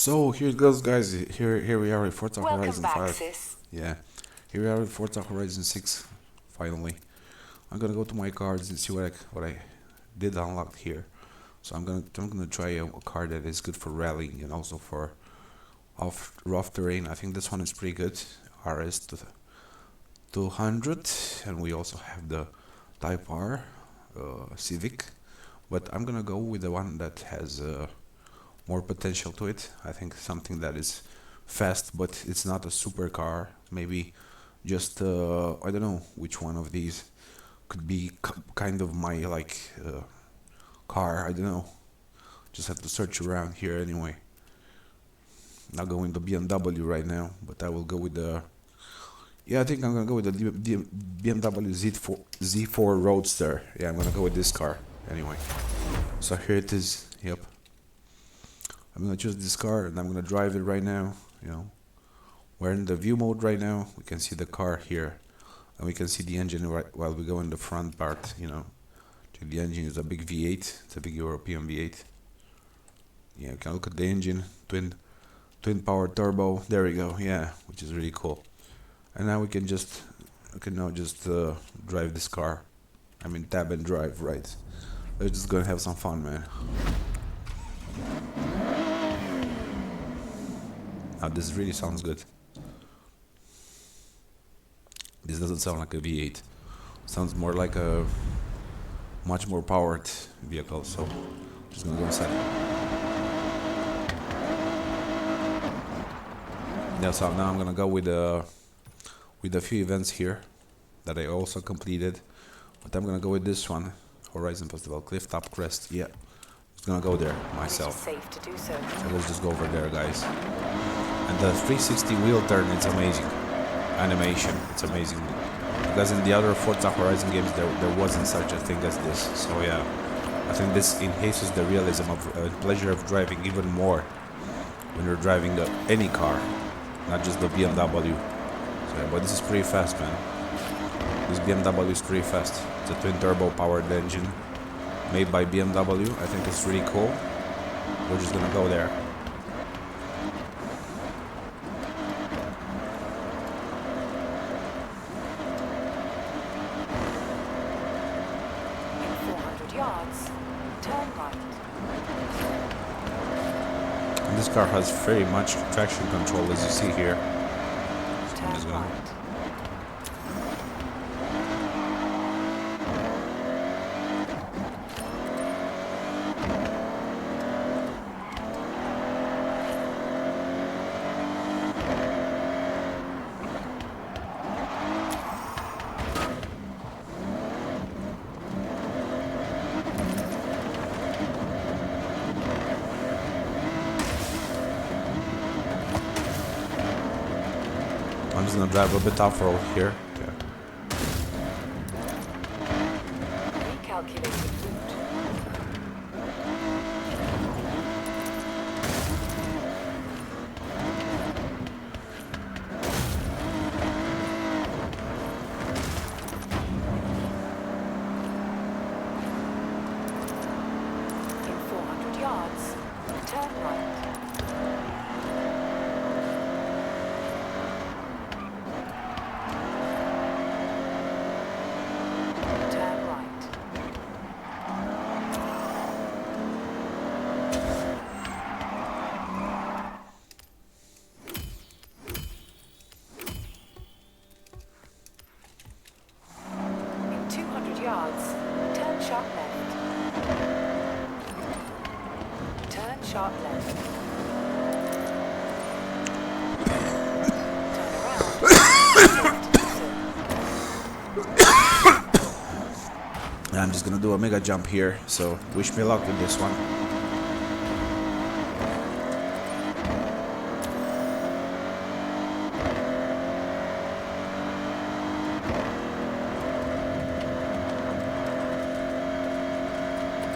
So here it goes, guys. Here we are with Forza Welcome Horizon back, 5. sis. Yeah, here we are with Forza Horizon 6. Finally, I'm gonna go to my cards and see what I did unlock here. So I'm gonna try a card that is good for rallying and also for off rough terrain. I think this one is pretty good. RS 200, and we also have the Type R Civic. But I'm gonna go with the one that has more potential to it. I think something that is fast, but it's not a supercar. Maybe just I don't know which one of these could be kind of my car. I don't know. Just have to search around here anyway. Not going to BMW right now, but I will go with the. Yeah, I think I'm gonna go with the BMW Z4 Roadster. Yeah, I'm gonna go with this car anyway. So here it is. Yep. I'm gonna choose this car and I'm gonna drive it right now. We're in the view mode right now. We can see the car here, and we can see the engine right while we go in the front part. The engine is a big V8. It's a big European V8. Yeah, you can look at the engine, twin power turbo. There we go. Yeah, which is really cool. And now we can now just drive this car. I mean, tab and drive, right? We're just gonna have some fun, man. Now this really sounds good. This doesn't sound like a V8. Sounds more like a much more powered vehicle. So just gonna go inside. Yeah, so now I'm gonna go with a few events here that I also completed, but I'm gonna go with this one, Horizon Festival, Cliff Top Crest. Yeah, just gonna go there myself. Safe to do so. So let's just go over there, guys. And the 360 wheel turn, it's amazing. Animation, it's amazing. Because in the other Forza Horizon games, there wasn't such a thing as this. So yeah, I think this enhances the realism of pleasure of driving even more when you're driving any car, not just the BMW. So yeah, but this is pretty fast, man. This BMW is pretty fast. It's a twin turbo powered engine made by BMW. I think it's really cool. We're just gonna go there. Yards, turn right. And this car has very much traction control, as you see here. So I'm just gonna. Right. I'm just gonna drive a bit off-road here. Yeah. Recalculated route. In 400 yards, turn right. Turn right. In 200 yards, turn sharp left. Turn sharp left. Turn around. And I'm just gonna do a mega jump here, so wish me luck with this one.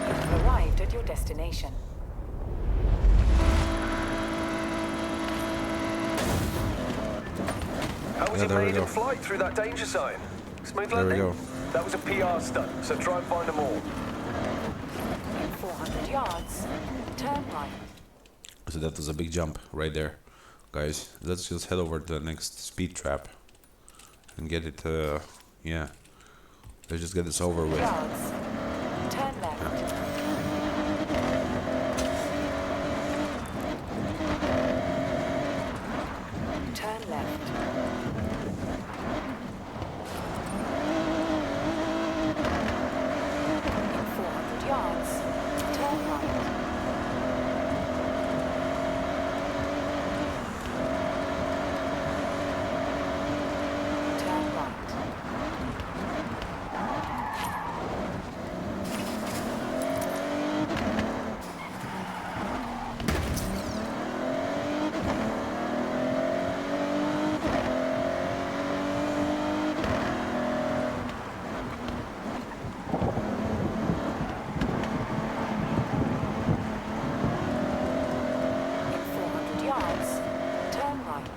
You've arrived at your destination. How was Yeah, your there we maiden go. flight through that danger zone? Smooth There we landing? go. That was a PR stunt, so try and find them all. In 400 yards, turn right. So that was a big jump right there. Guys, let's just head over to the next speed trap and get it, yeah. Let's just get this over with. Yards. Turn left. Turn left. In 400 yards, turn right. Turn right. In 400 yards, turn right.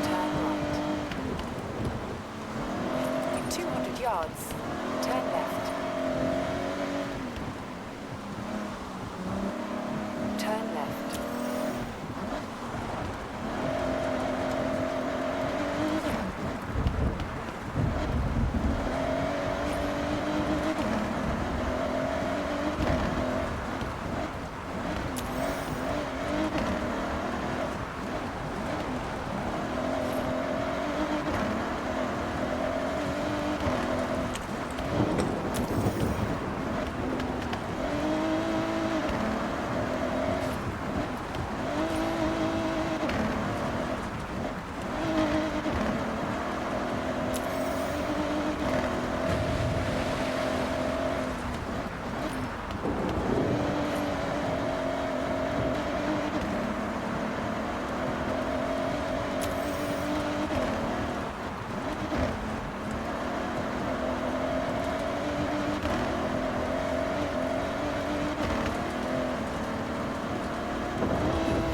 Turn right. In 200 yards, turn left. Turn left.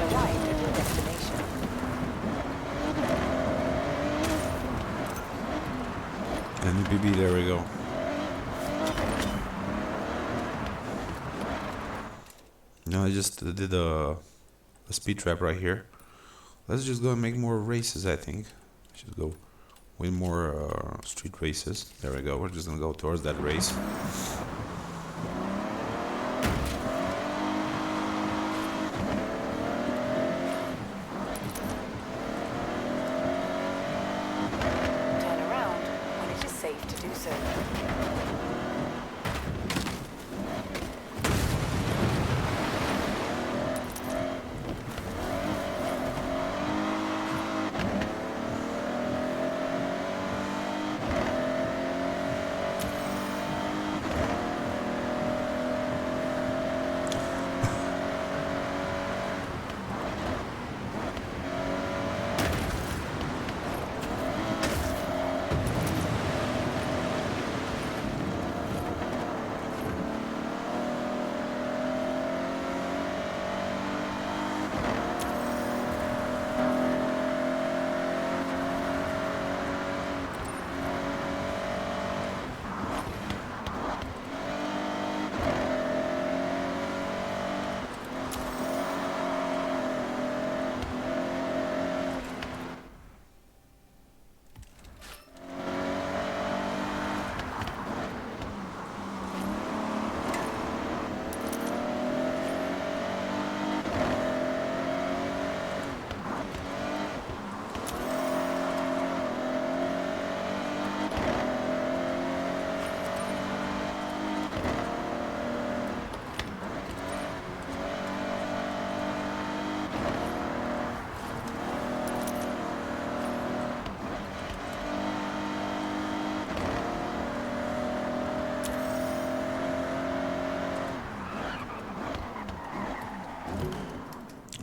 Arrived at your destination. NBB, there we go. No, I just did a speed trap right here. Let's just go and make more races, I think. Should go win more street races. There we go. We're just gonna go towards that race. Turn around when it is safe to do so.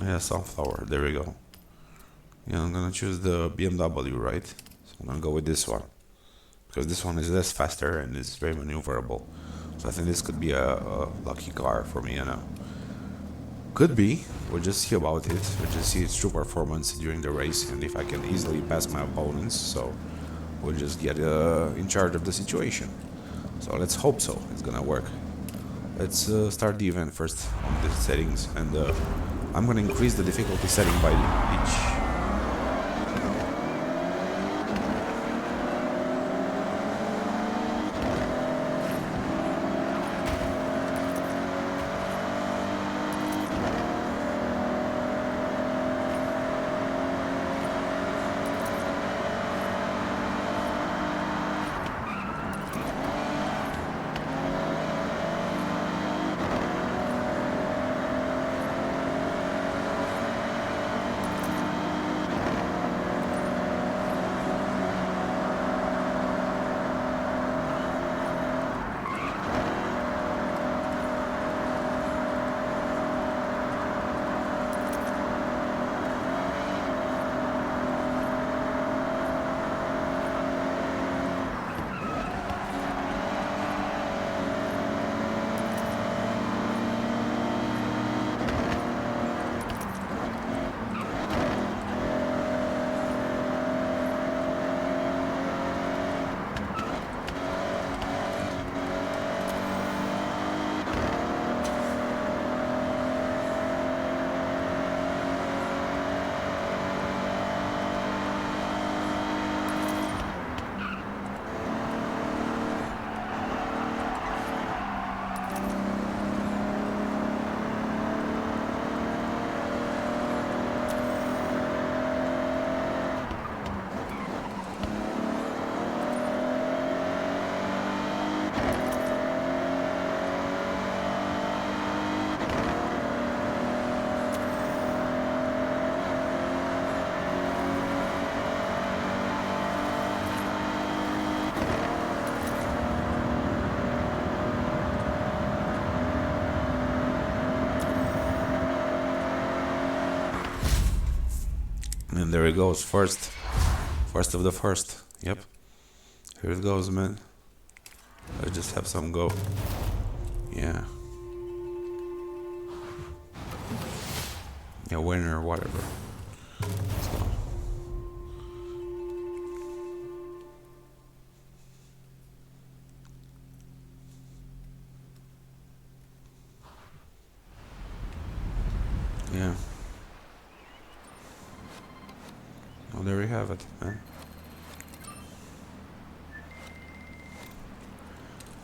Yeah, sunflower. There we go. Yeah, I'm gonna choose the BMW, right? So I'm gonna go with this one because this one is less faster and is very maneuverable. So I think this could be a lucky car for me, you know. Could be. We'll just see about it. We'll just see its true performance during the race and if I can easily pass my opponents. So we'll just get in charge of the situation. So let's hope so. It's gonna work. Let's start the event first on the settings, and I'm gonna increase the difficulty setting by each. And there it goes, first of the first. Yep, here it goes, man. Let's just have some go. Yeah, winner, whatever. Let's go. Yeah. Well, there we have it, man.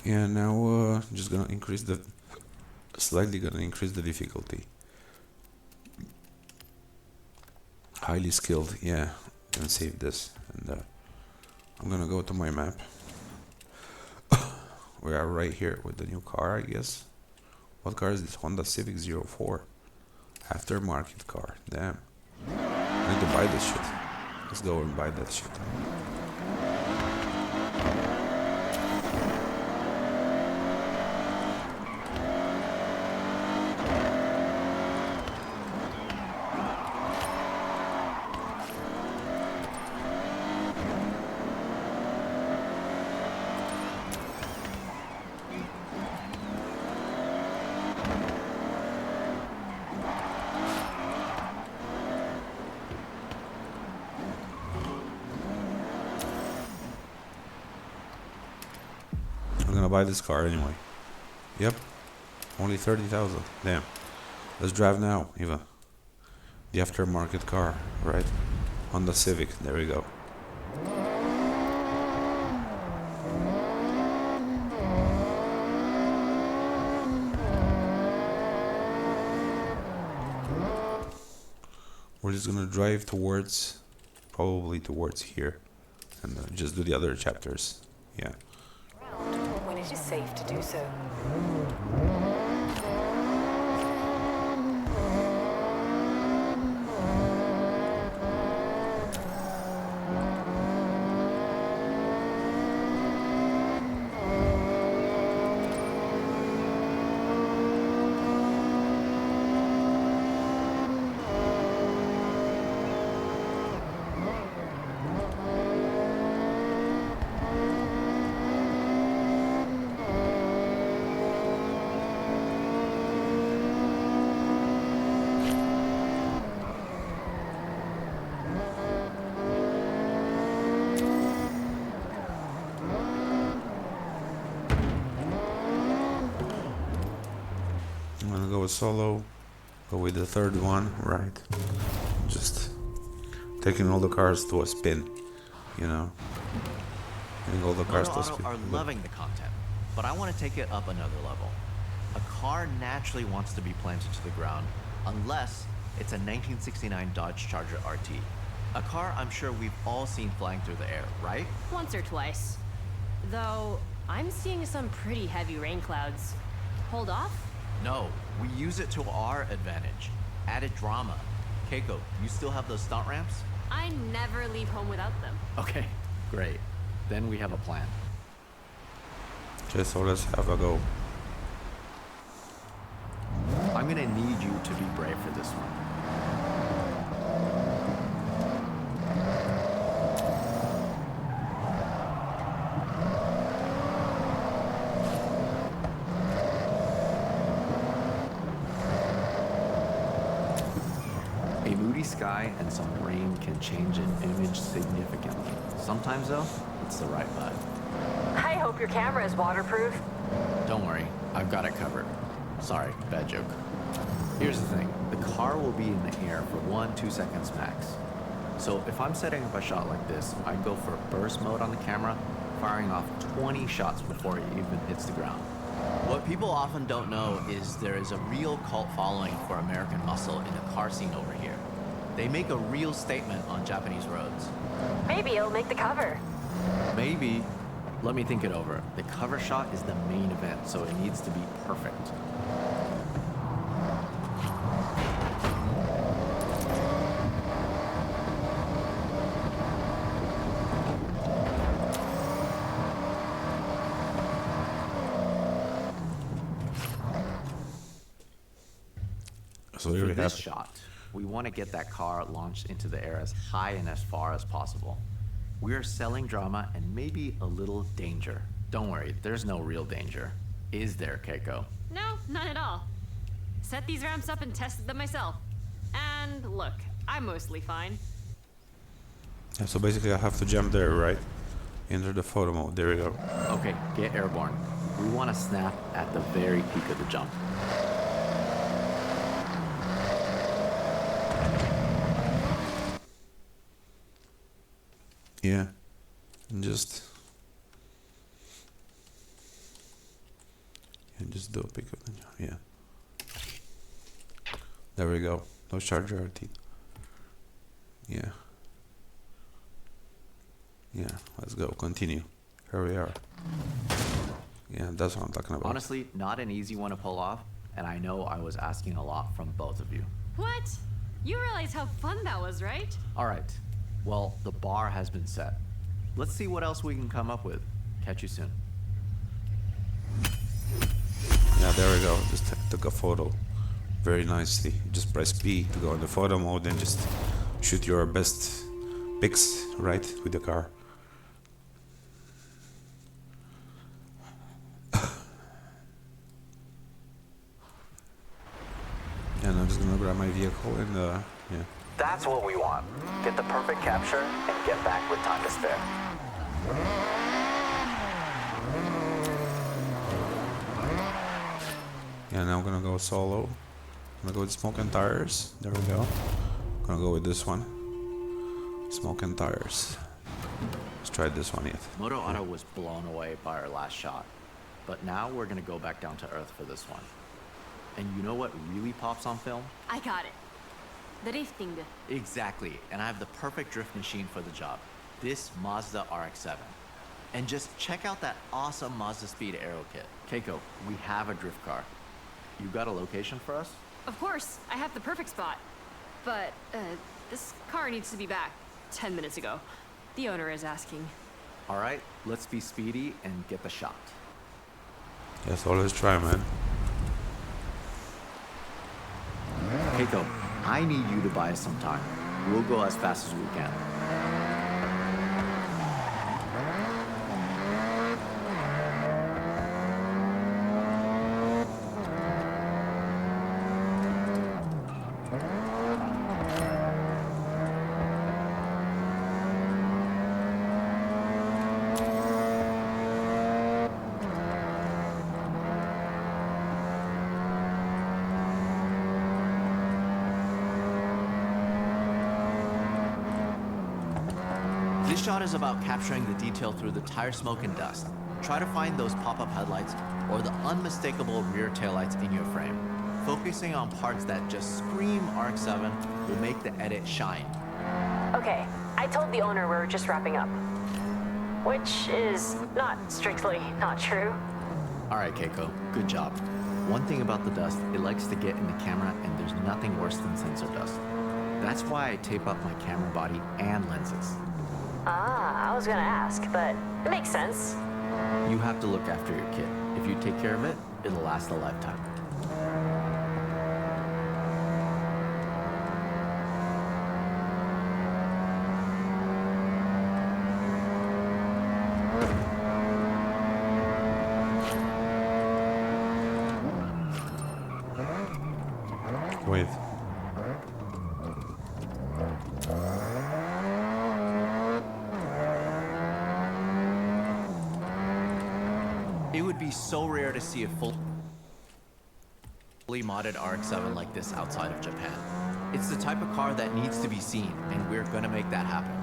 Yeah, now just gonna increase the slightly gonna increase the difficulty. Highly skilled, yeah. Gonna save this, and I'm gonna go to my map. We are right here with the new car, I guess. What car is this? Honda Civic 04. Aftermarket car. Damn. I need to buy this shit. Let's go and buy that shit. I'm gonna buy this car anyway. Yep. Only 30,000. Damn. Let's drive now, Eva. The aftermarket car, right? Honda Civic. There we go. We're just gonna drive towards, probably towards here, and just do the other chapters. Yeah. When it is safe to do so. solo. Go with the third one, right? Just taking all the cars to a spin, you know? Getting all the cars Moto to a Auto spin. are loving the content, but I want to take it up another level. A car naturally wants to be planted to the ground, unless it's a 1969 Dodge Charger RT. A car I'm sure we've all seen flying through the air, right? Once or twice. Though, I'm seeing some pretty heavy rain clouds. Hold off? No, we use it to our advantage. Added drama. Keiko, you still have those stunt ramps? I never leave home without them. Okay, great. Then we have a plan. Okay, so let's have a go. I'm gonna need you to be brave for this one. A moody sky and some rain can change an image significantly. Sometimes, though, it's the right vibe. I hope your camera is waterproof. Don't worry, I've got it covered. Sorry, bad joke. Here's the thing, the car will be in the air for 1-2 seconds max. So if I'm setting up a shot like this, I go for burst mode on the camera, firing off 20 shots before it even hits the ground. What people often don't know is there is a real cult following for American muscle in the car scene over here. They make a real statement on Japanese roads. Maybe it'll make the cover. Maybe. Let me think it over. The cover shot is the main event, so it needs to be perfect. So For here we this have. shot, we want to get that car launched into the air as high and as far as possible. We are selling drama and maybe a little danger. Don't worry, there's no real danger. Is there, Keiko? No, none at all. Set these ramps up and tested them myself. And look, I'm mostly fine. Yeah, so basically I have to jump there, right? Enter the photo mode. There we go. Okay, get airborne. We want to snap at the very peak of the jump. Yeah. And just do a pick up. Yeah. There we go. No charger RT. Yeah. Yeah. Let's go. Continue. Here we are. Yeah, that's what I'm talking about. Honestly, not an easy one to pull off, and I know I was asking a lot from both of you. What? You realize how fun that was, right? All right. Well, the bar has been set. Let's see what else we can come up with. Catch you soon. Yeah, there we go. Just took a photo very nicely. You just press P to go in the photo mode and just shoot your best pics, right, with the car. And I'm just gonna grab my vehicle and yeah. That's what we want. Get the perfect capture and get back with time to spare. Yeah, now I'm gonna go solo. I'm gonna go with smoke and tires. There we go. Gonna go with this one. Smoke and tires. Let's try this one yet. Moto Auto was blown away by our last shot, but now we're gonna go back down to earth for this one. And you know what really pops on film? I got it. The drifting. Exactly, and I have the perfect drift machine for the job. This Mazda RX-7. And just check out that awesome Mazda Speed Aero kit. Keiko, we have a drift car. You got a location for us? Of course, I have the perfect spot. But, this car needs to be back 10 minutes ago. The owner is asking. All right, let's be speedy and get the shot. Yes, always try, man. Keiko, I need you to buy us some time. We'll go as fast as we can. This shot is about capturing the detail through the tire smoke and dust. Try to find those pop-up headlights or the unmistakable rear taillights in your frame. Focusing on parts that just scream RX-7 will make the edit shine. Okay, I told the owner we're just wrapping up. Which is not strictly not true. All right, Keiko, good job. One thing about the dust, it likes to get in the camera, and there's nothing worse than sensor dust. That's why I tape up my camera body and lenses. Ah, I was gonna ask, but it makes sense. You have to look after your kid. If you take care of it, it'll last a lifetime. Wait. It would be so rare to see a fully modded RX-7 like this outside of Japan. It's the type of car that needs to be seen, and we're gonna make that happen.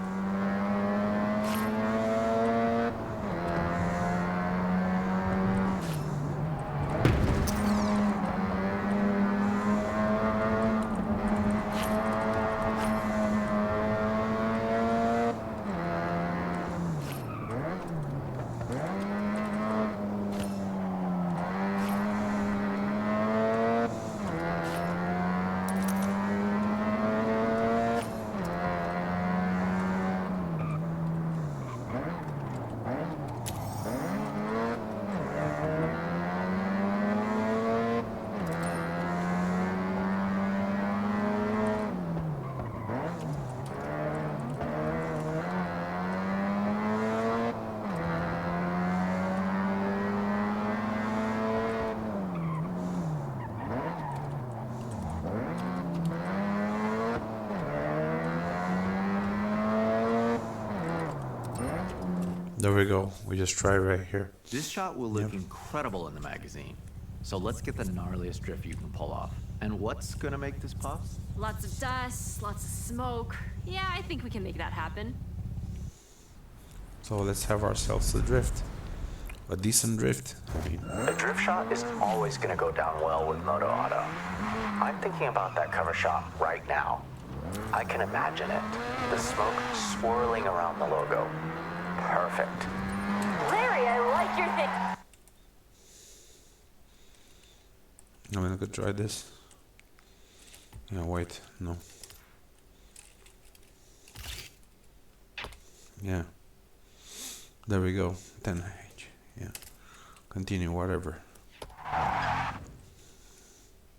There we go. We just try right here. This shot will look incredible in the magazine. So let's get the gnarliest drift you can pull off. And what's gonna make this pop? Lots of dust, lots of smoke. Yeah, I think we can make that happen. So let's have ourselves a drift. A decent drift. I mean, A drift shot is always going to go down well with Moto Auto. I'm thinking about that cover shot right now. I can imagine it. The smoke swirling around the logo. Perfect. Larry, I like your thing. I'm gonna go try this. Yeah, wait, no. Yeah. There we go. 10H. Yeah. Continue, whatever.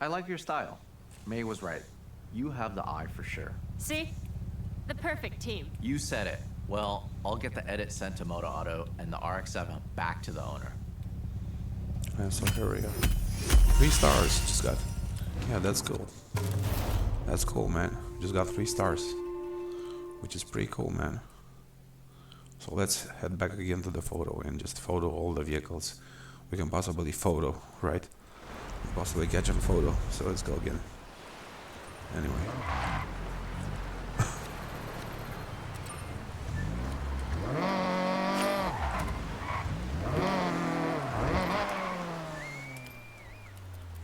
I like your style. May was right. You have the eye for sure. See? The perfect team. You said it. Well, I'll get the edit sent to Moto Auto and the RX-7 back to the owner. Yeah, so here we go. 3 stars just got. Yeah, that's cool. That's cool, man. Just got 3 stars. Which is pretty cool, man. So let's head back again to the photo and just photo all the vehicles we can possibly photo, right? Possibly catch on photo. So let's go again. Anyway.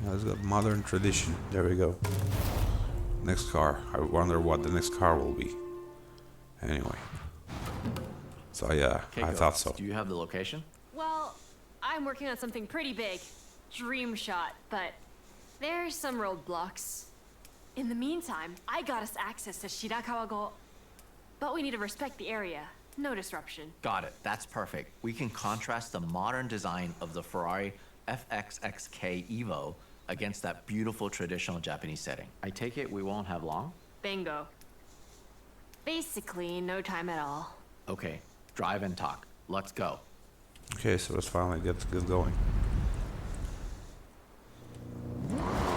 Let's go modern tradition. There we go. Next car. I wonder what the next car will be. Anyway. So yeah, I Keiko, thought so. Do you have the location? Well, I'm working on something pretty big. Dream shot, but there's some roadblocks. In the meantime, I got us access to Shirakawa-go. But we need to respect the area. No disruption. Got it. That's perfect. We can contrast the modern design of the Ferrari FXXK Evo against that beautiful traditional Japanese setting. I take it we won't have long? Bingo. Basically, no time at all. Okay, drive and talk. Let's go. Okay, so let's finally get going.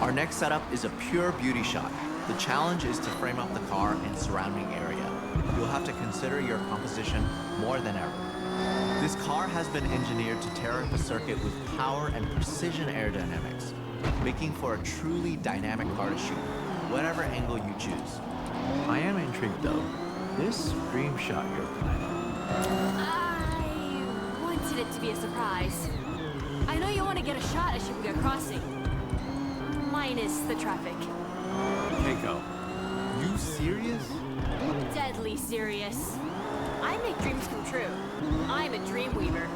Our next setup is a pure beauty shot. The challenge is to frame up the car and surrounding area. You'll have to consider your composition more than ever. This car has been engineered to tear up a circuit with power and precision aerodynamics, making for a truly dynamic car to shoot, whatever angle you choose. I am intrigued though. this dream shot you're planning, I wanted it to be a surprise. I know you want to get a shot at Shibuya Crossing. Minus the traffic. Keiko, you serious? Deadly serious. I make dreams come true. I'm a dream weaver.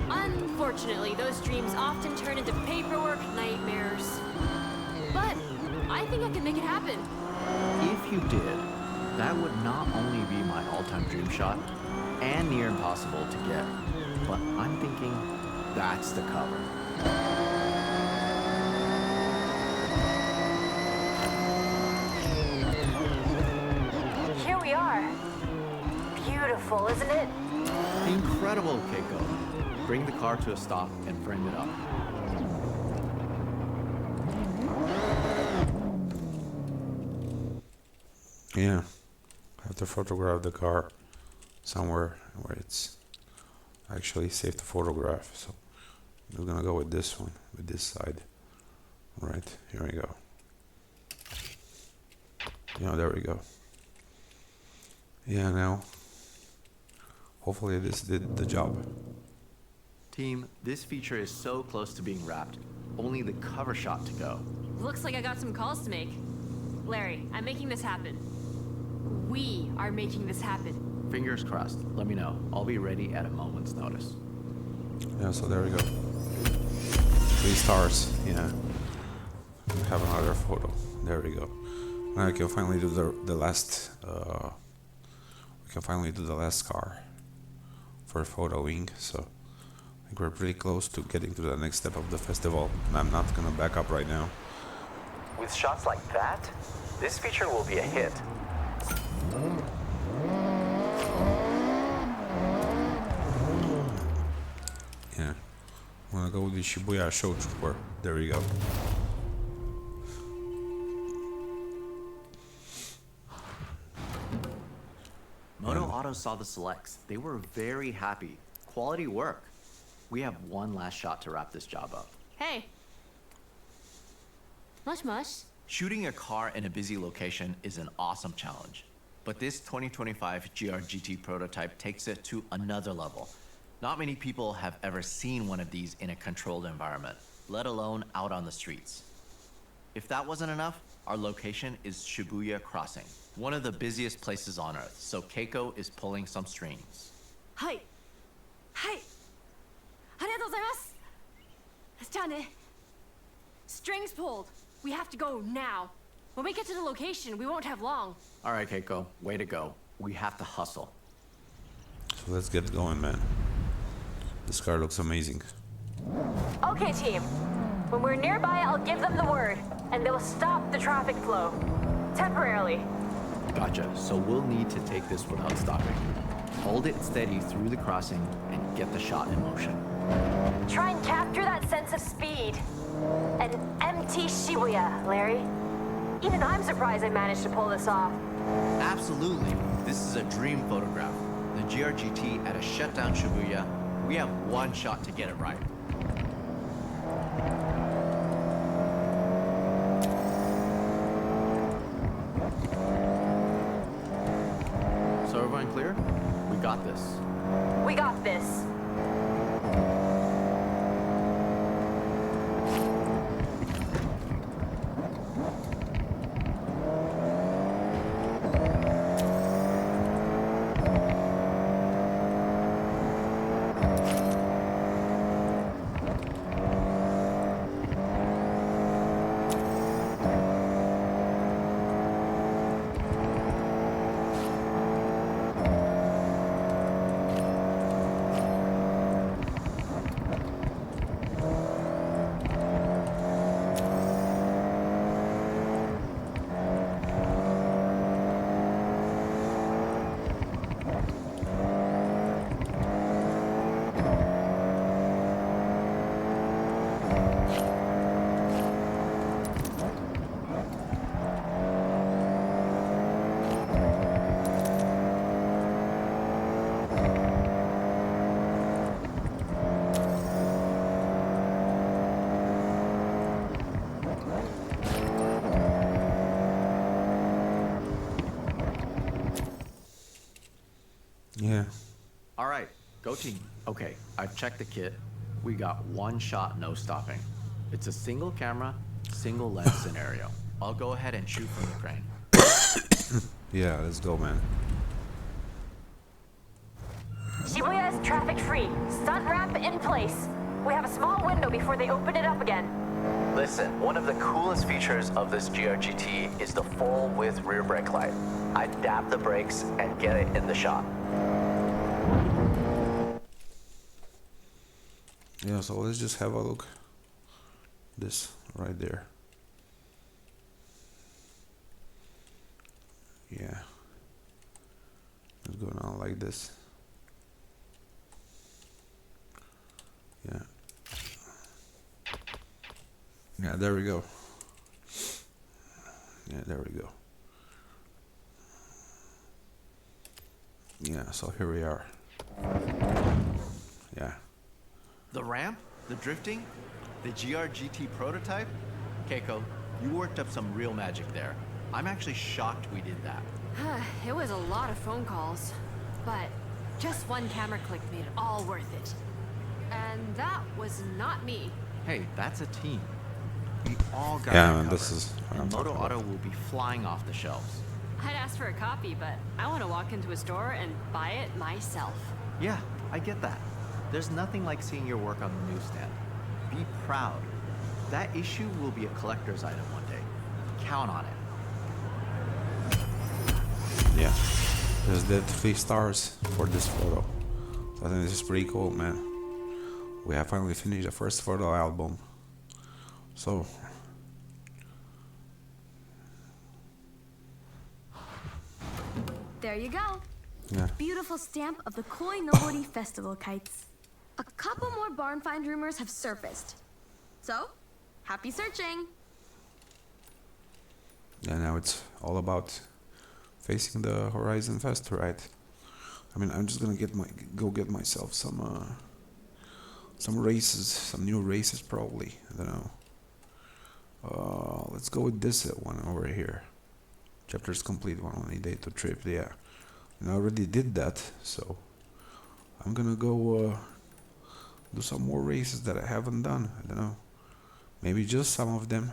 Unfortunately, those dreams often turn into paperwork nightmares. But I think I can make it happen. If you did, that would not only be my all-time dream shot and near impossible to get, but I'm thinking that's the cover. Here we are. Beautiful, isn't it? Incredible, Keiko. Bring the car to a stop and frame it up. Yeah, I have to photograph the car somewhere where it's actually safe to photograph. So we're gonna go with this one, with this side. Right, here we go. Yeah, there we go. Yeah, now hopefully this did the job. Team, this feature is so close to being wrapped. Only the cover shot to go. Looks like I got some calls to make. Larry, I'm making this happen. We are making this happen. Fingers crossed. Let me know. I'll be ready at a moment's notice. Yeah, so there we go. 3 stars. Yeah. We have another photo. There we go. Now we can finally do the last. We can finally do the last car for photoing. So I think we're pretty close to getting to the next step of the festival, and I'm not gonna back up right now. With shots like that, this feature will be a hit. Yeah. I'm gonna go with the Shibuya Show Trooper. There we go. Moto Auto saw the selects. They were very happy. Quality work. We have one last shot to wrap this job up. Hey. Mush mush. Shooting a car in a busy location is an awesome challenge. But this 2025 GR-GT prototype takes it to another level. Not many people have ever seen one of these in a controlled environment, let alone out on the streets. If that wasn't enough, our location is Shibuya Crossing, one of the busiest places on Earth, so Keiko is pulling some strings. Hi. Hi. ありがとうございます。じゃあね。Strings pulled. We have to go now. When we get to the location, we won't have long. All right, Keiko, way to go. We have to hustle. So let's get going, man. This car looks amazing. Okay, team. When we're nearby, I'll give them the word, and they'll stop the traffic flow. Temporarily. Gotcha. So we'll need to take this without stopping. Hold it steady through the crossing and get the shot in motion. Try and capture that sense of speed. An empty Shibuya, Larry. Even I'm surprised I managed to pull this off. Absolutely. This is a dream photograph. The GR-GT at a shutdown Shibuya. We have one shot to get it right. So everyone clear? We got this. We got this. Yeah. All right, go team. Okay, I've checked the kit. We got one shot, no stopping. It's a single camera, single lens scenario. I'll go ahead and shoot from the crane. Yeah, let's go, man. Shibuya is traffic free. Stunt ramp in place. We have a small window before they open it up again. Listen, one of the coolest features of this GRGT is the full width rear brake light. I dab the brakes and get it in the shot. Yeah, so let's just have a look. This right there. Yeah. It's going on like this. Yeah. Yeah, there we go. Yeah, there we go. Yeah, so here we are. Yeah. The ramp, the drifting, the GRGT prototype? Keiko, you worked up some real magic there. I'm actually shocked we did that. It was a lot of phone calls, but just one camera click made it all worth it. And that was not me. Hey, that's a team. We all got Yeah, that man, covered, this is what I'm and Moto talking about. Auto will be flying off the shelves. I'd ask for a copy, but I want to walk into a store and buy it myself. Yeah, I get that. There's nothing like seeing your work on the newsstand. Be proud. That issue will be a collector's item one day. Count on it. Yeah. There's the 3 stars for this photo. So I think this is pretty cool, man. We have finally finished the first photo album. So There you go. yeah. Beautiful stamp of the Koi Nobori Festival kites. A couple more barn find rumors have surfaced. So, happy searching. Yeah, now it's all about facing the Horizon Fest, right? I mean, I'm just gonna get myself some races, some new races probably. I don't know. Let's go with this one over here. Chapters complete, 1 day to trip. Yeah, and I already did that, so I'm gonna go do some more races that I haven't done. I don't know, maybe just some of them.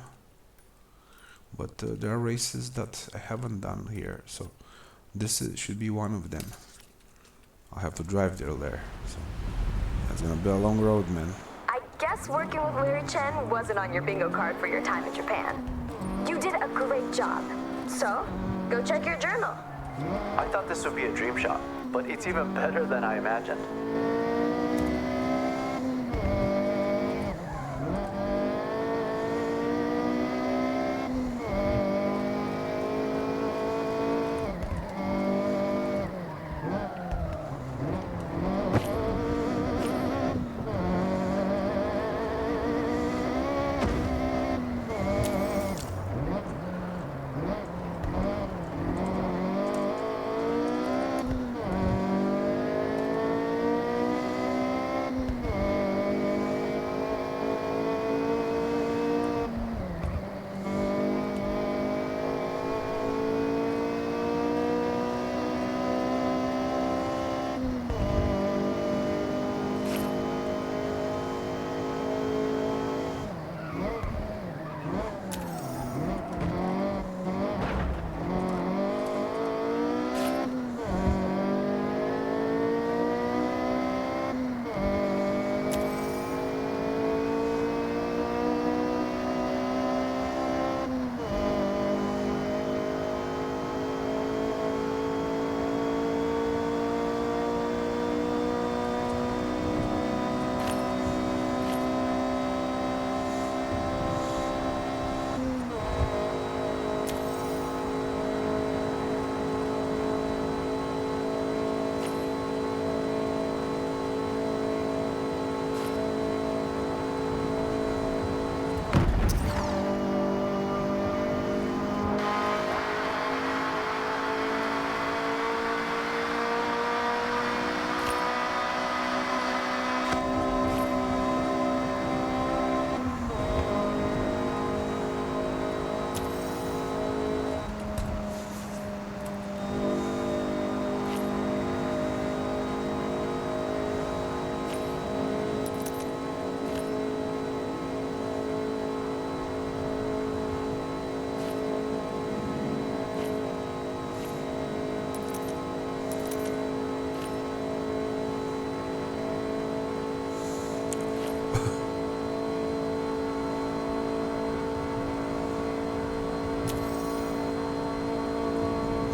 But there are races that I haven't done here, so should be one of them. I'll have to drive there, so that's gonna be a long road, man. I guess working with Larry Chen wasn't on your bingo card for your time in Japan. You did a great job. So, go check your journal. I thought this would be a dream shot, but it's even better than I imagined.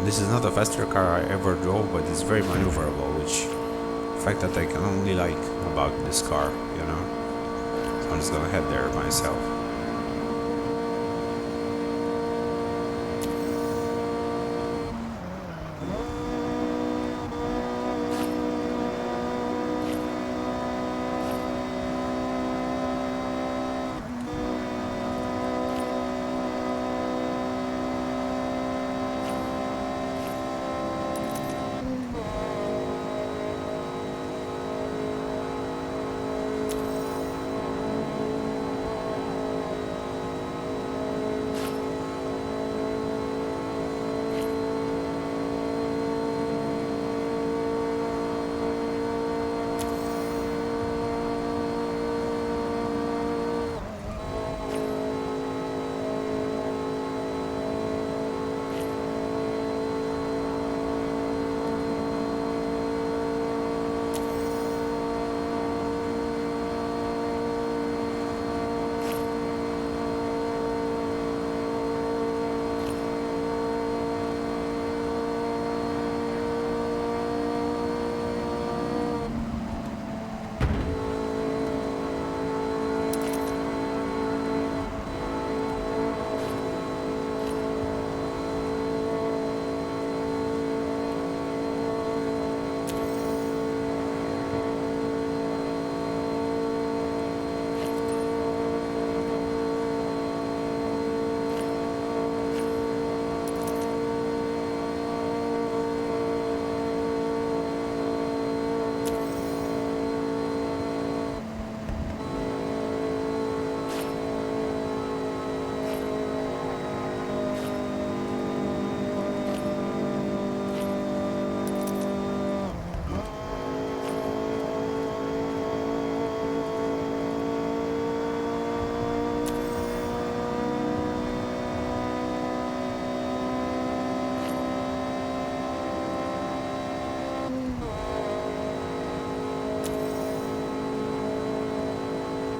This is not the fastest car I ever drove, but it's very maneuverable, which fact that I can only like about this car, you know. So I'm just gonna head there myself.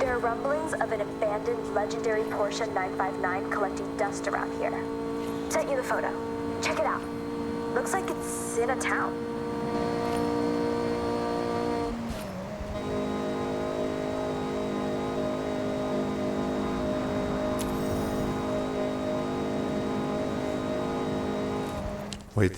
There are rumblings of an abandoned legendary Porsche 959 collecting dust around here. Sent you the photo. Check it out. Looks like it's in a town. Wait.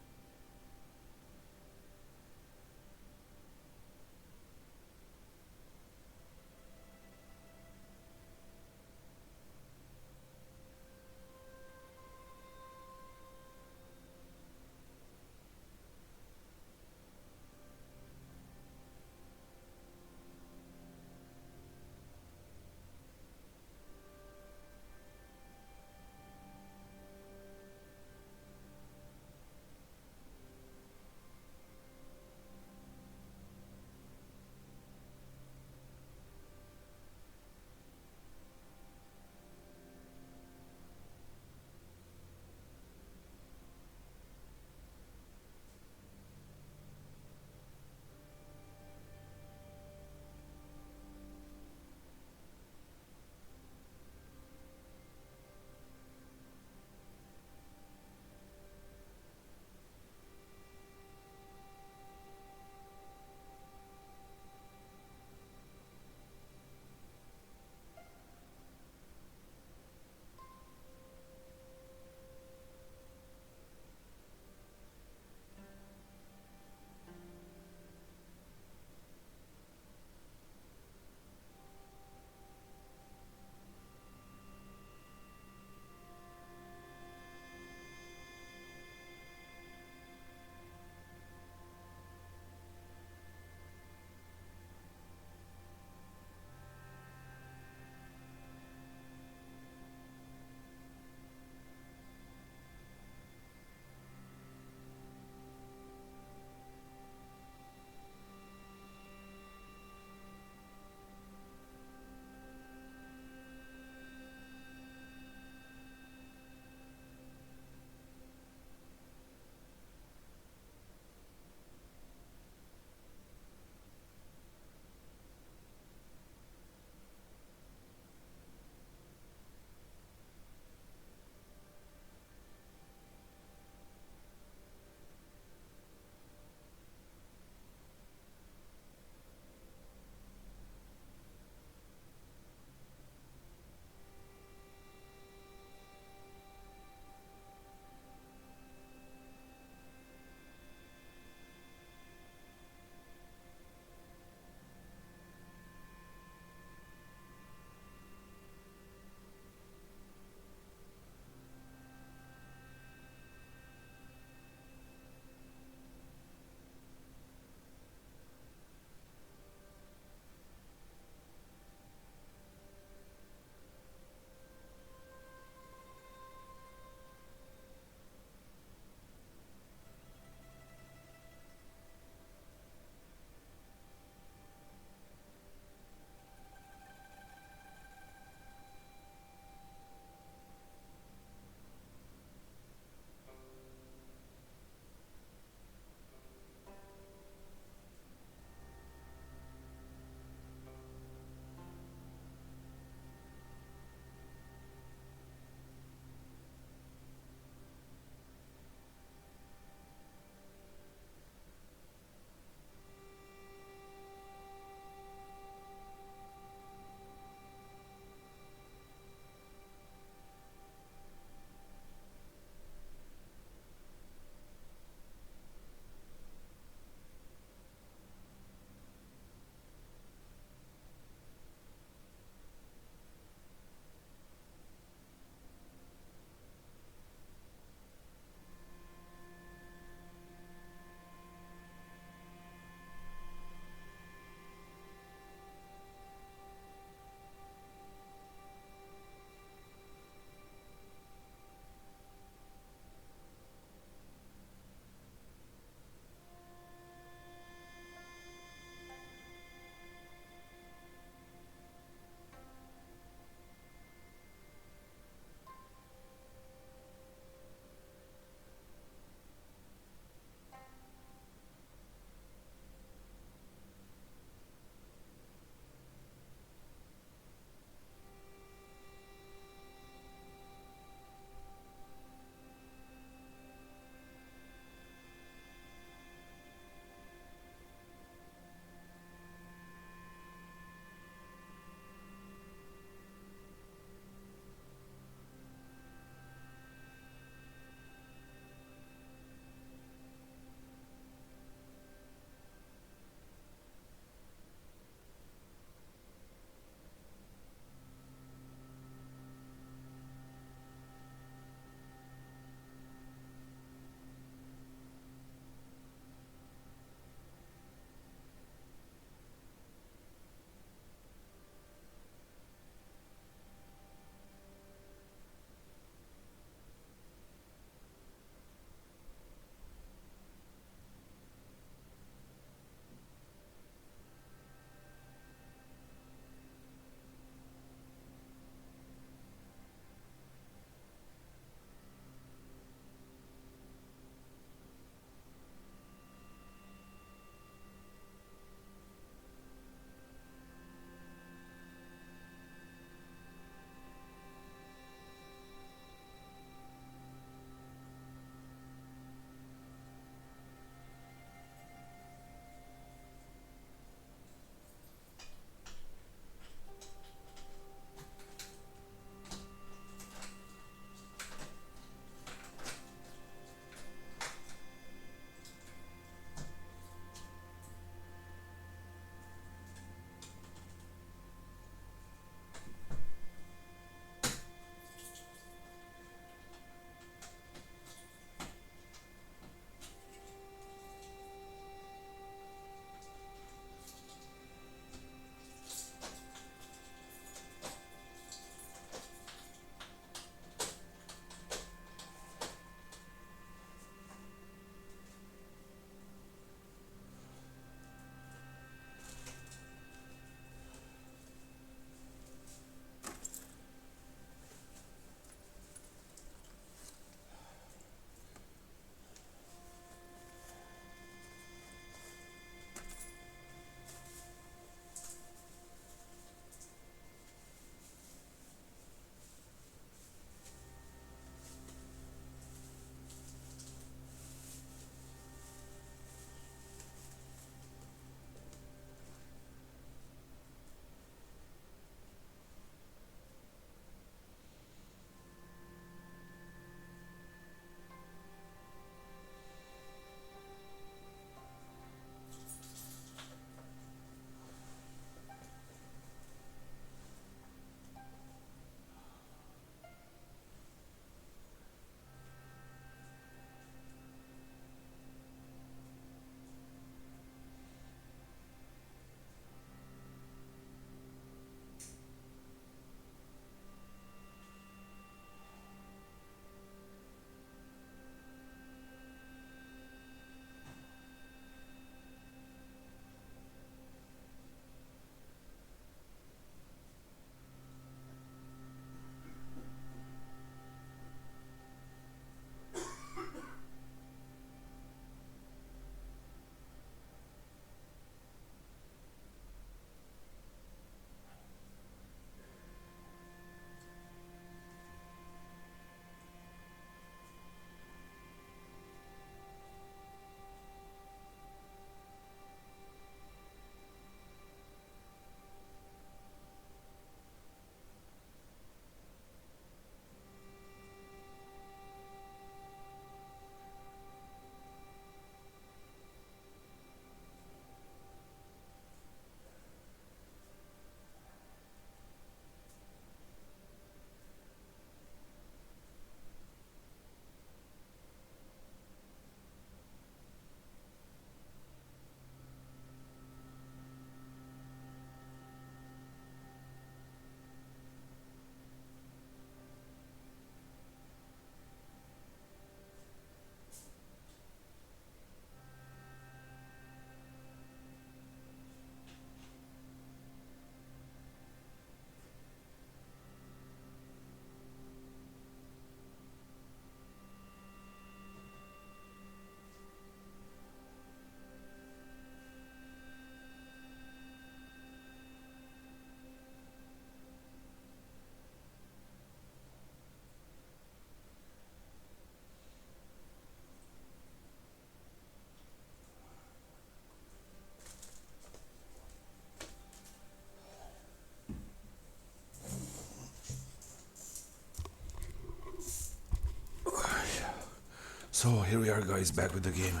So here we are, guys, back with the game.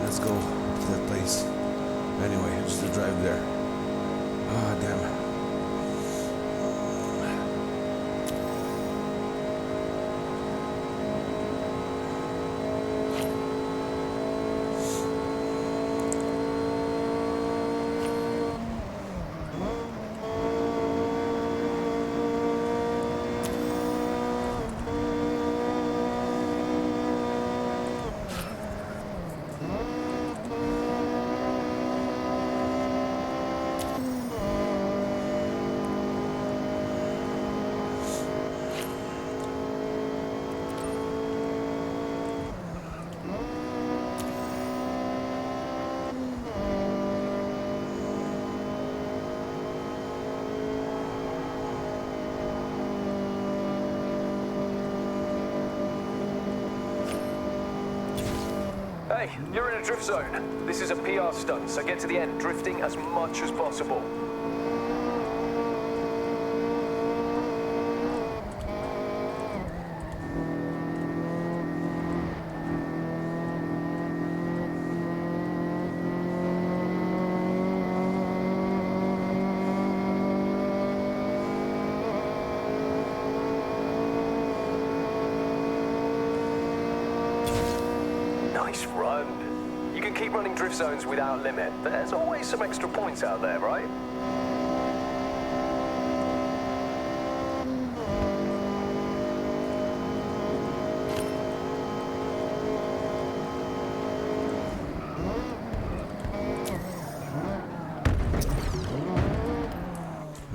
Let's go to that place. Anyway, just to drive there. Ah, damn. Hey, you're in a drift zone. This is a PR stunt, so get to the end drifting as much as possible. Nice run. You can keep running drift zones without limit. There's always some extra points out there, right?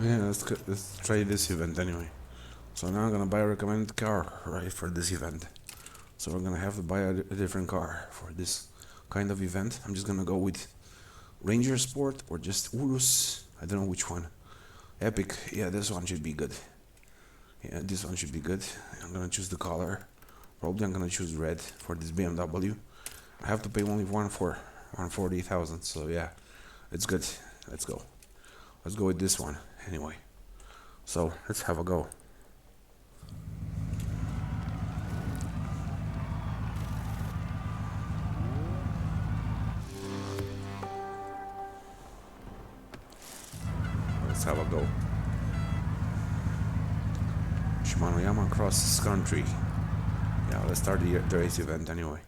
Yeah, let's try this event anyway. So now I'm gonna buy a recommended car, right, for this event. So we're gonna have to buy a different car for this kind of event. I'm just gonna go with Ranger Sport or just Urus. I don't know which one. Epic. Yeah, this one should be good. Yeah, this one should be good. I'm gonna choose the color. Probably I'm gonna choose red for this BMW. I have to pay only 140,000. So yeah, it's good. Let's go. Let's go with this one anyway. So let's have a go. Let's have a go. Shimano Yama crosses country. Yeah, let's start the race event anyway.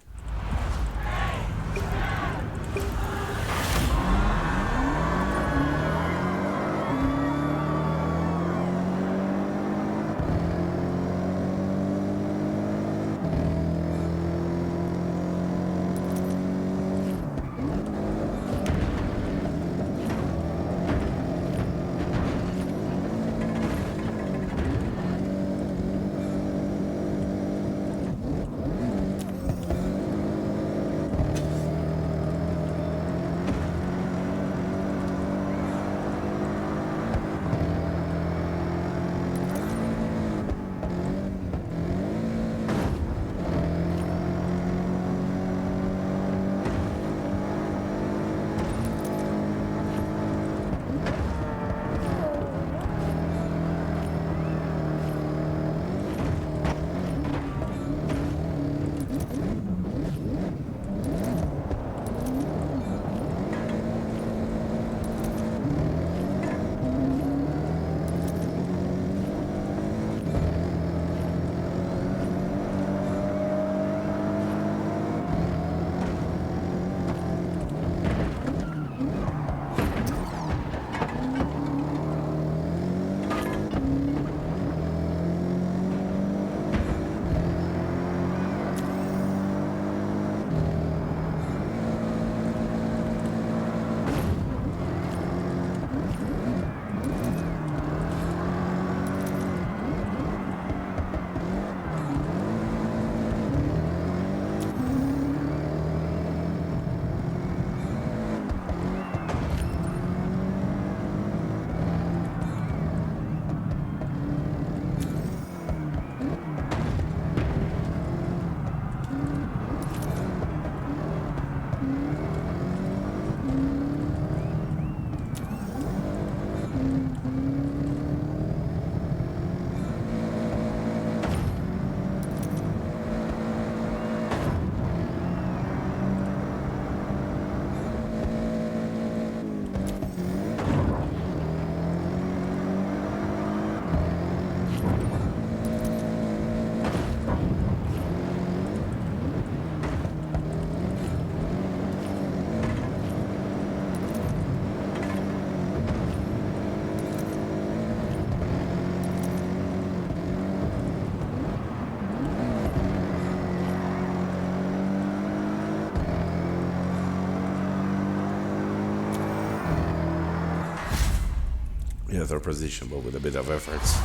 Yeah, third position, but with a bit of efforts.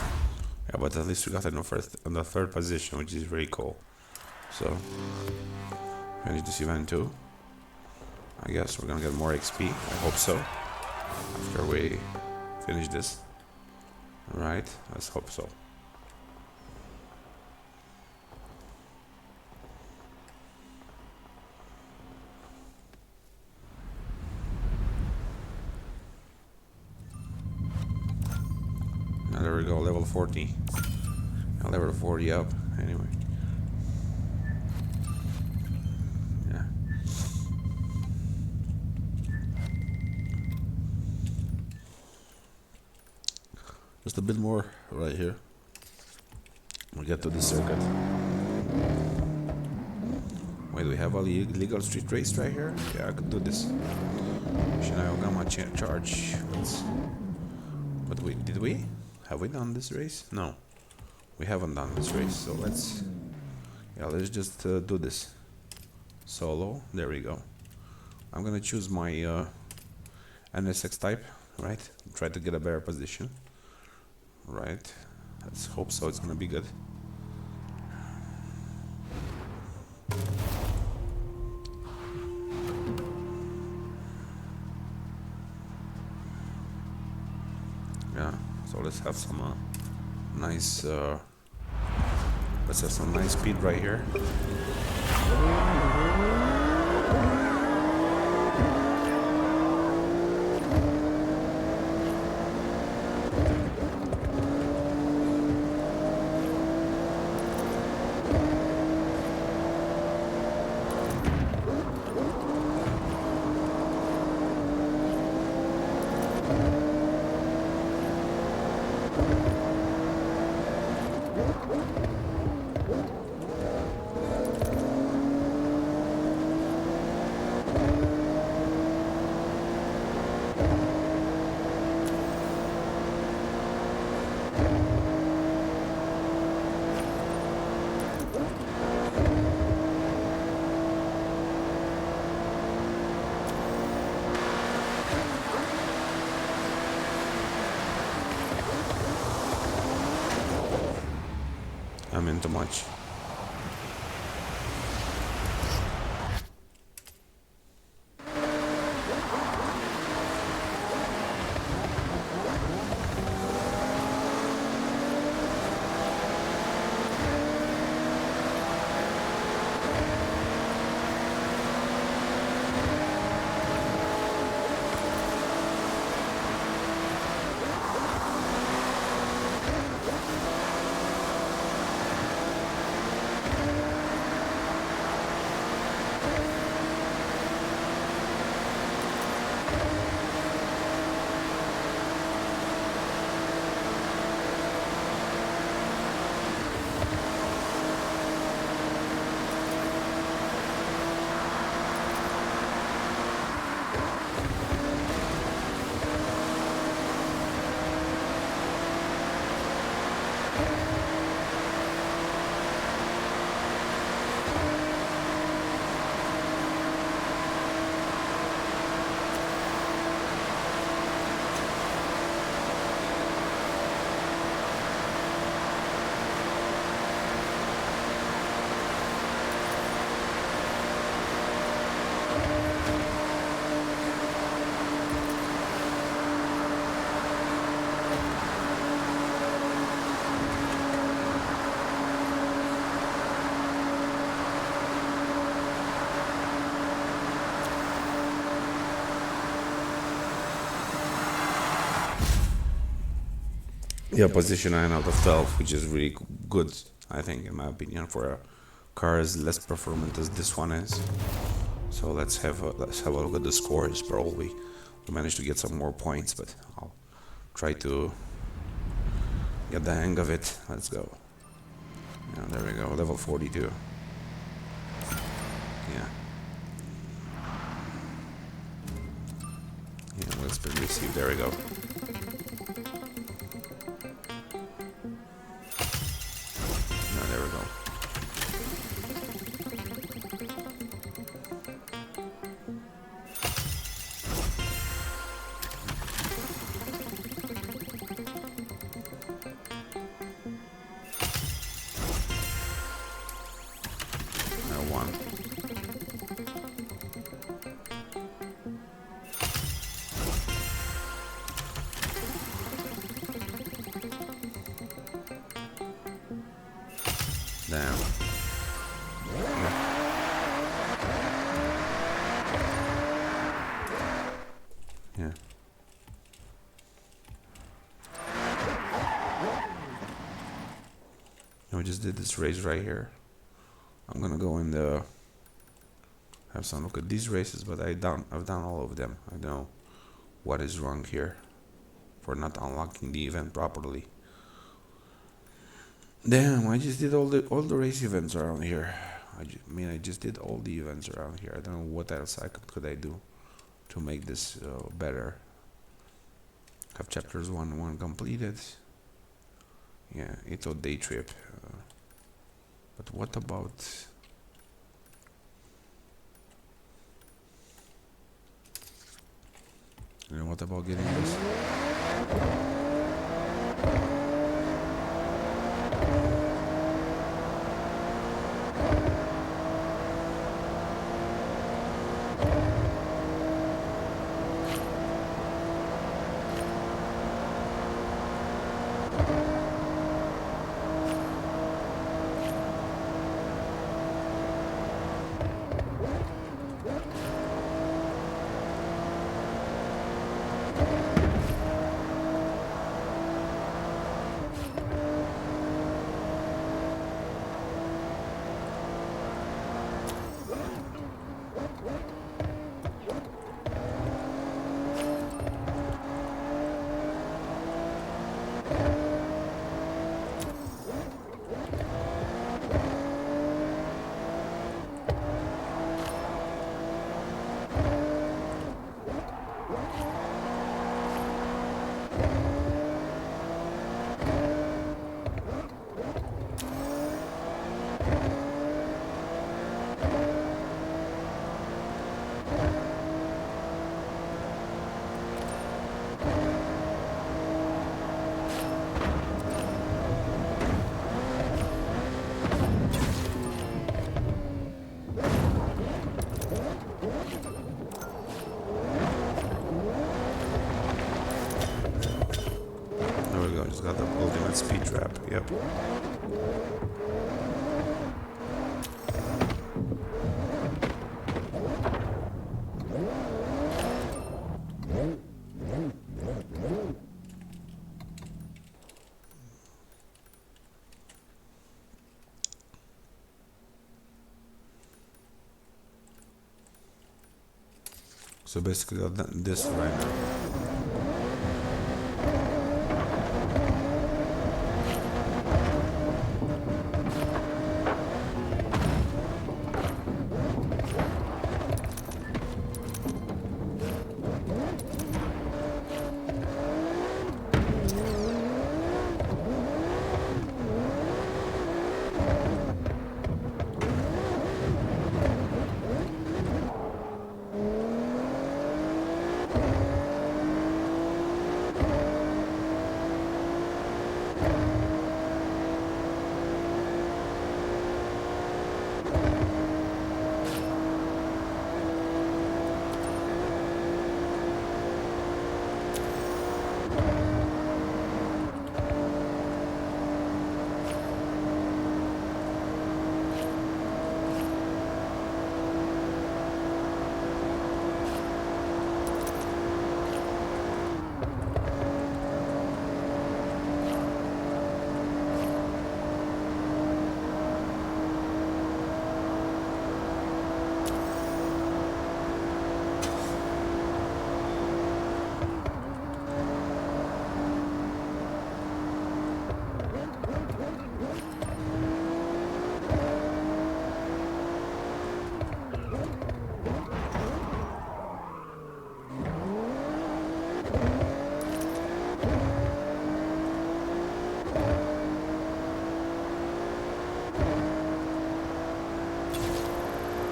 Yeah, but at least we got on the third position, which is very cool. So, finished this event too. I guess we're gonna get more XP. I hope so. After we finish this. Right, let's hope so. Now there we go, level 40. Now level 40 up, anyway. Yeah. Just a bit more right here. We'll get to the circuit. Wait, do we have a legal street race right here? Yeah, I could do this. Shinayogama charge. But did we? Have we done this race? No. We haven't done this race, so let's just do this. Solo, there we go. I'm gonna choose my NSX type, right? Try to get a better position. Right, let's hope so, it's gonna be good. Yeah, so let's have some nice speed right here. I'm in too much. Yeah, position 9 out of 12, which is really good, I think, in my opinion, for a car as less performant as this one is. So let's have a look at the scores. Probably we managed to get some more points, but I'll try to get the hang of it. Let's go. Yeah, there we go, level 42. Yeah. Yeah, let's receive. There we go. There we go. Damn. Yeah. We just did this race right here. I'm gonna go in the have some look at these races, but I've done all of them. I don't know what is wrong here for not unlocking the event properly. Damn, I just did all the race events around here. I just did all the events around here. I don't know what else could I do to make this better. Have chapters 1 completed. Yeah, it's a day trip. But what about? You know, what about getting this? There we go, just got the ultimate speed trap, yep. So basically I've done this right now.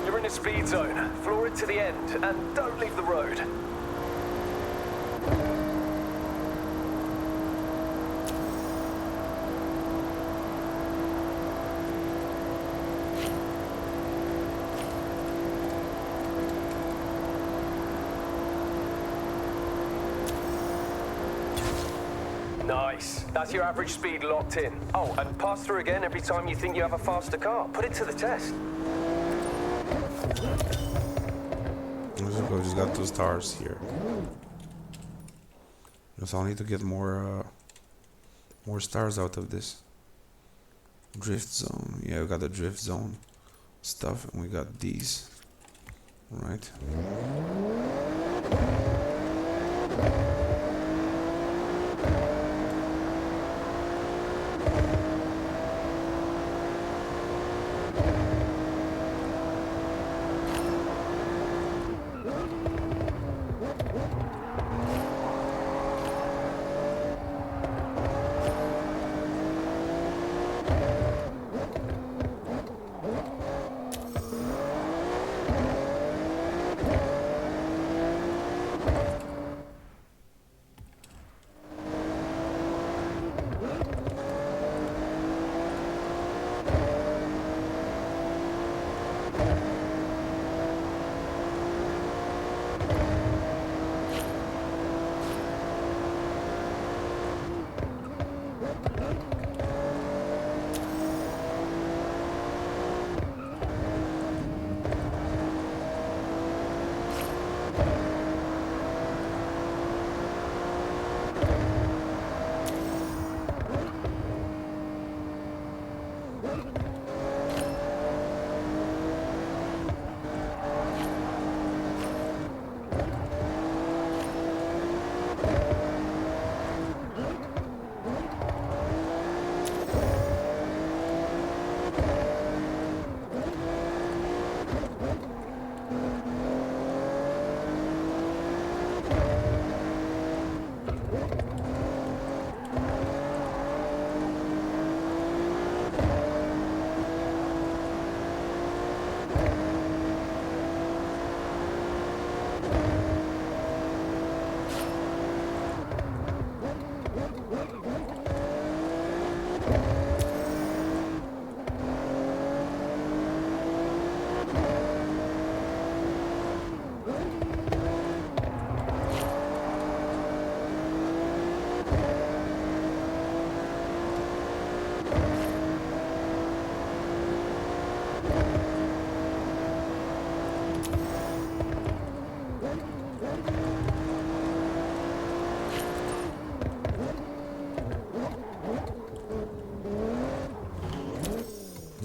You're in a speed zone. Floor it to the end, and don't leave the road. Nice. Nice. That's your average speed locked in. Oh, and pass through again every time you think you have a faster car. Put it to the test. We just got 2 stars here. So I need to get more stars out of this. Drift zone. Yeah, we got the drift zone stuff, and we got these. Right.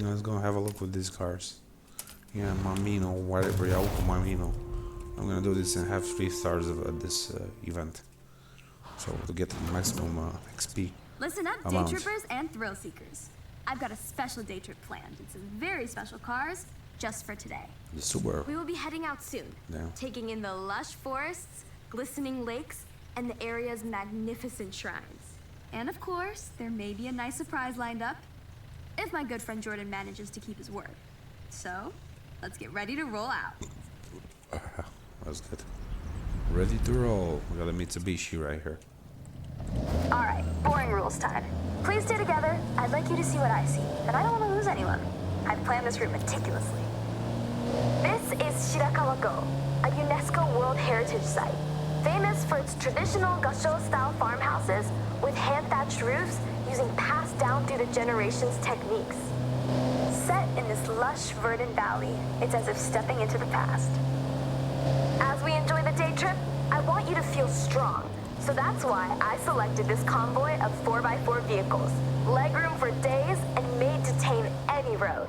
Let's go have a look with these cars. Yeah, Mamino, whatever, Yauco Mamino. I'm gonna do this and have 3 stars at this event. So to get the maximum XP. Listen up, amount. day trippers and thrill seekers. I've got a special day trip planned. It's some very special cars just for today. The Subaru. We will be heading out soon, Yeah. taking in the lush forests, glistening lakes, and the area's magnificent shrines. And of course, there may be a nice surprise lined up, if my good friend Jordan manages to keep his word. So, let's get ready to roll out. That's good. Ready to roll. We got a Mitsubishi right here. All right, boring rules time. Please stay together. I'd like you to see what I see, and I don't want to lose anyone. I've planned this route meticulously. This is Shirakawa-go, a UNESCO World Heritage Site, famous for its traditional gasho-style farmhouses with hand-thatched roofs using passed down through the generations techniques. Set in this lush, verdant valley, it's as if stepping into the past. As we enjoy the day trip, I want you to feel strong. So that's why I selected this convoy of 4x4 vehicles, legroom for days and made to tame any road.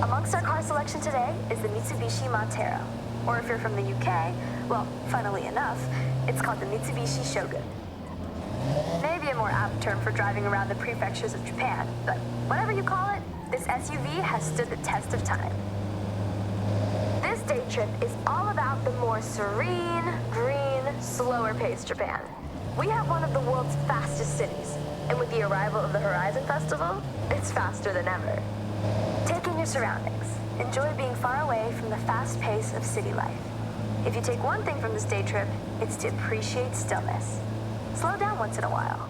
Amongst our car selection today is the Mitsubishi Montero. Or if you're from the UK, well, funnily enough, it's called the Mitsubishi Shogun. Maybe a more apt term for driving around the prefectures of Japan, but whatever you call it, this SUV has stood the test of time. This day trip is all about the more serene, green, slower-paced Japan. We have one of the world's fastest cities, and with the arrival of the Horizon Festival, it's faster than ever. Take in your surroundings. Enjoy being far away from the fast pace of city life. If you take one thing from this day trip, it's to appreciate stillness. Slow down once in a while.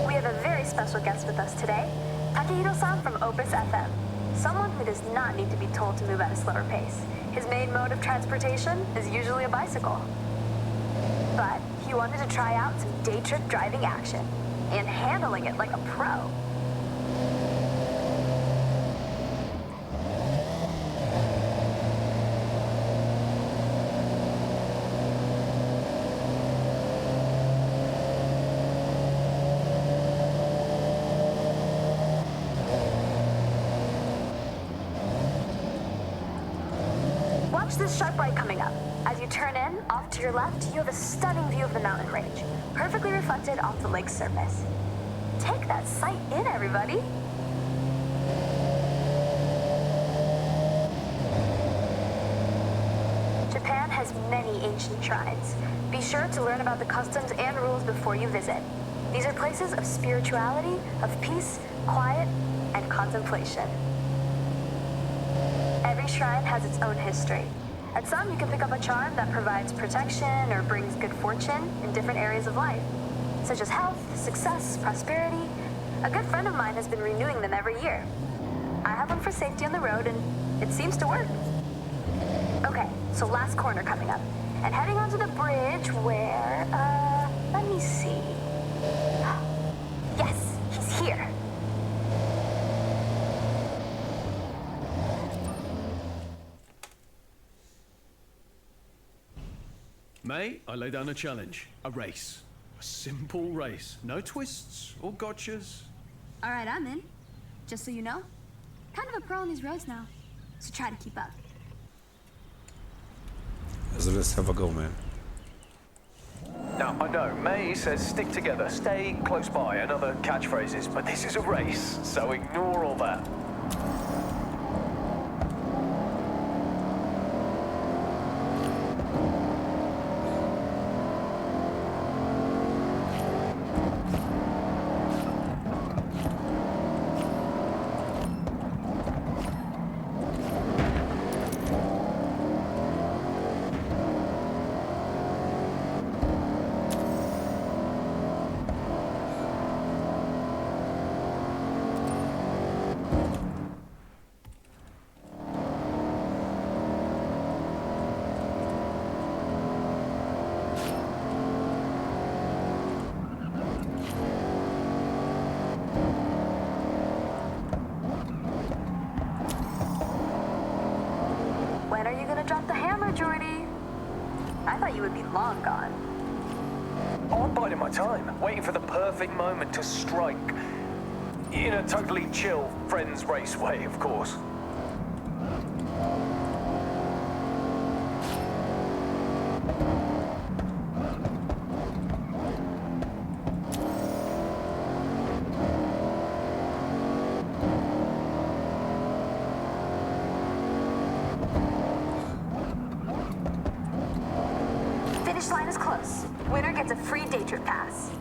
We have a very special guest with us today, Takehiro-san from Opus FM. Someone who does not need to be told to move at a slower pace. His main mode of transportation is usually a bicycle. But he wanted to try out some day trip driving action and handling it like a pro. Watch this sharp right coming up. As you turn in, off to your left, you have a stunning view of the mountain range, perfectly reflected off the lake's surface. Take that sight in, everybody. Japan has many ancient shrines. Be sure to learn about the customs and rules before you visit. These are places of spirituality, of peace, quiet, and contemplation. Every shrine has its own history. At some, you can pick up a charm that provides protection or brings good fortune in different areas of life, such as health, success, prosperity. A good friend of mine has been renewing them every year. I have one for safety on the road, and it seems to work. Okay, so last corner coming up, and heading onto the bridge where, let me see. Yes, he's here. Mate, I lay down a challenge. A race. A simple race. No twists or gotchas. All right, I'm in. Just so you know, kind of a pro on these roads now, so try to keep up. So let's have a go, man. Now, I know, May says stick together, stay close by, and other catchphrases, but this is a race, so ignore all that. When are you gonna drop the hammer, Jordy? I thought you would be long gone. Oh, I'm biding my time, waiting for the perfect moment to strike. In a totally chill, friends race way, of course. Finish line is close. Winner gets a free day trip pass.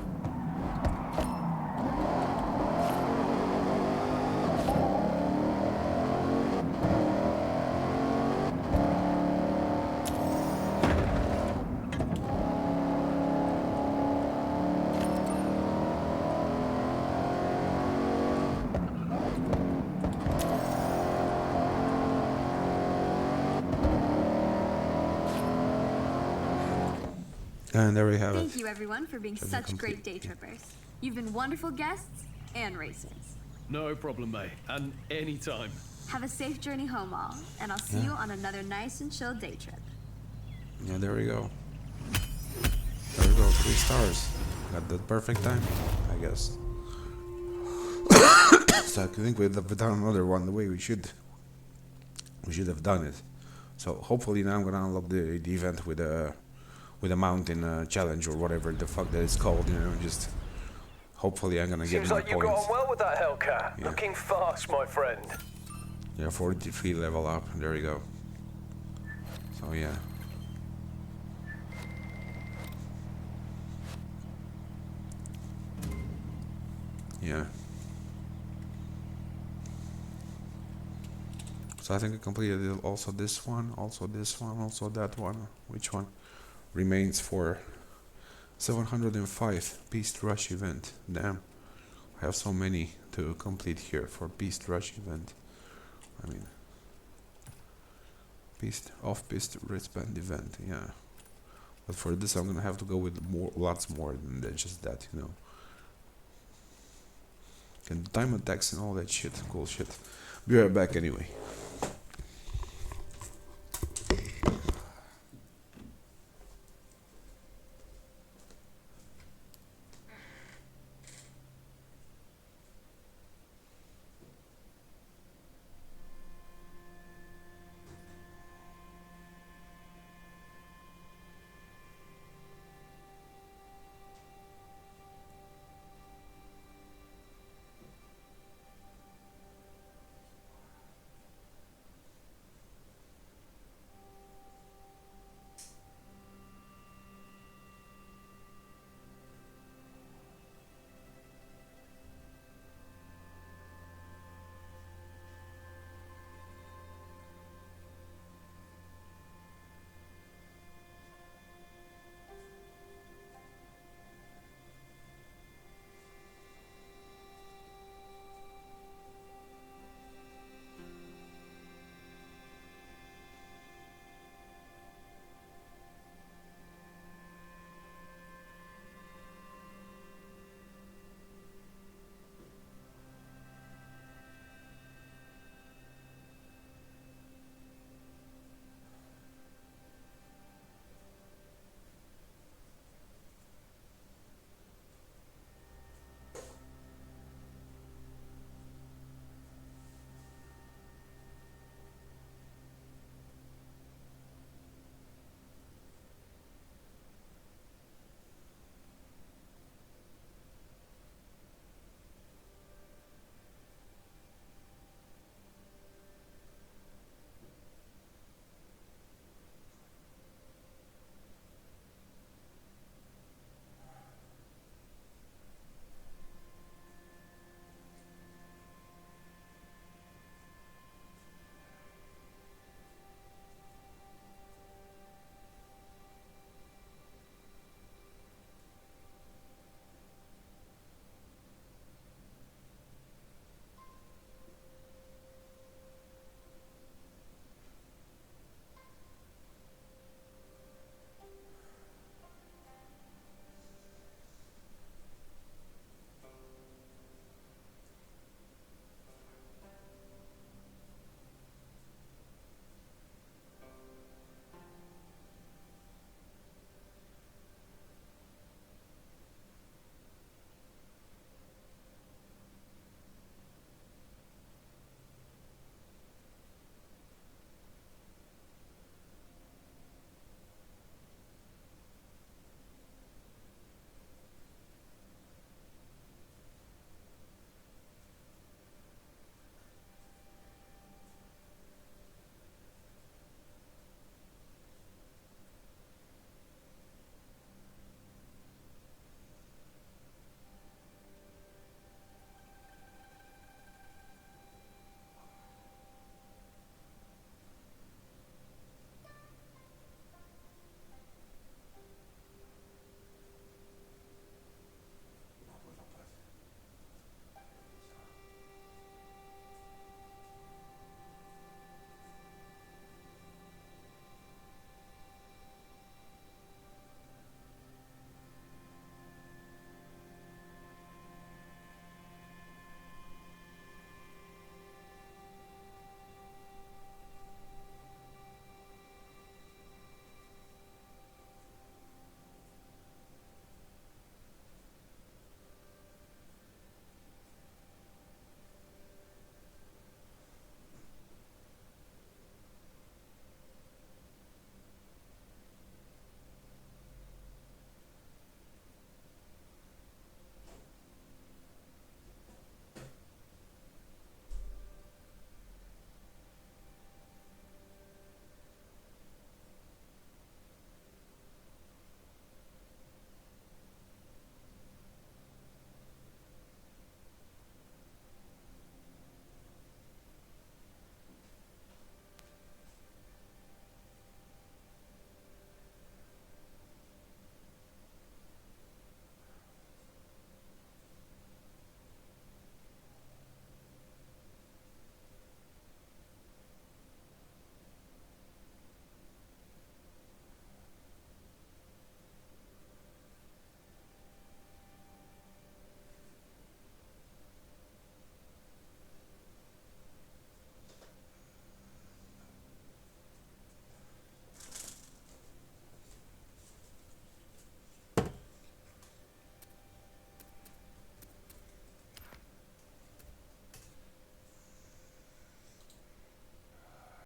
And there we have it. Thank you, everyone, for being such great day trippers. You've been wonderful guests and racers. No problem, mate. And anytime. Have a safe journey home, all, and I'll see you on another nice and chill day trip. Yeah, there we go. There we go, 3 stars. Got the perfect time, I guess. So I think we've done another one the way we should have done it. So hopefully now I'm gonna unlock the event with a mountain challenge or whatever the fuck that it's called, you know, just hopefully I'm gonna get Seems my like you points. got on well with that Hellcat. Yeah. Looking fast, my friend. Yeah, 43 level up, there we go. So yeah. Yeah. So I think I completed also this one, also this one, also that one. Which one remains for 705 Piste Rush event? Damn, I have so many to complete here for Piste Rush event. I mean, Piste off-piste wristband event, yeah. But for this, I'm gonna have to go with lots more than just that, you know. And time attacks and all that shit, cool shit. Be right back anyway.